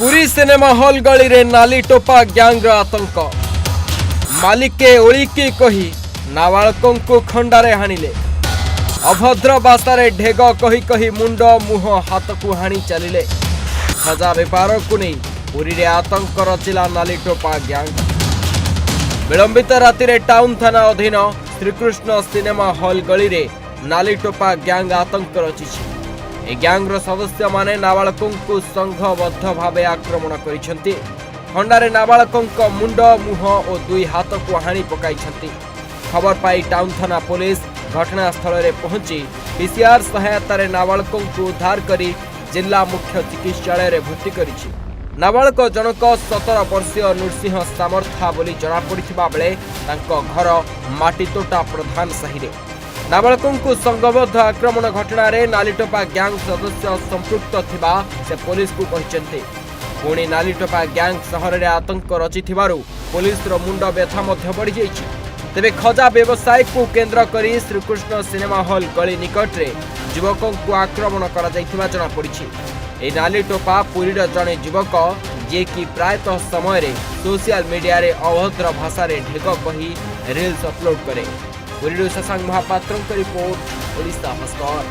Puri cinema hall गली रे नाली टोपा गैंग आतंक मालिके ओलिकी कही नाबालकों को खंडारे हाणिले अभद्र भाषा ढेग कही कही मुंड मुह हाथ को हाणी चलिले खजा बेपार को नहीं पुरी रे आतंक रचिला नाली टोपा गैंग विलंबित राति रे टाउन थाना अधीन श्रीकृष्ण सिनेमा हॉल गली रे नाली टोपा गैंग आतंक रचिछि। ए गैंग्र सदस्य माने नाबालकों को संघबद्ध भावे आक्रमण करिसेंती। खंडारे नाबालकों मुंड मुह और दुई हाथ को हाणी पकाइछंती। खबर पाई टाउन थाना पुलिस घटनास्थल रे पहुंची पीसीआर सहायता रे नाबालकों को उद्धार करी जिला मुख्य चिकित्सालय रे भर्ती करिछि। नाबालक जनक 17 वर्षीय नृसिंह सामर्था बोली जना पड़िथिबा बेले तांको घर माटीतोटा प्रधान साहि रे नाबालकों को संघबद्ध आक्रमण घटना रे नालीटोपा गैंग सदस्य संपृक्त थिबा से पुलिस को कहचंती। पुणी नालीटोपा गैंग शहर रे आतंक रचिथिबारु पुलिस रो मुंड व्यथा मध्य बढ़ी जाइछि। तेबे खजा व्यवसाय को केंद्र करी श्रीकृष्ण सिनेमा हॉल गली निकट रे युवकों को आक्रमण करा जाइथिबा जना पड़िछि। ए नालीटोपा पुरी रो जने युवक जे कि प्रायतः समय रे सोशल मीडिया रे अभद्र भाषा रे ढेग कही रील्स अपलोड करे। पुरी शशांक महापात्र रिपोर्ट ओडिशा हस्तर।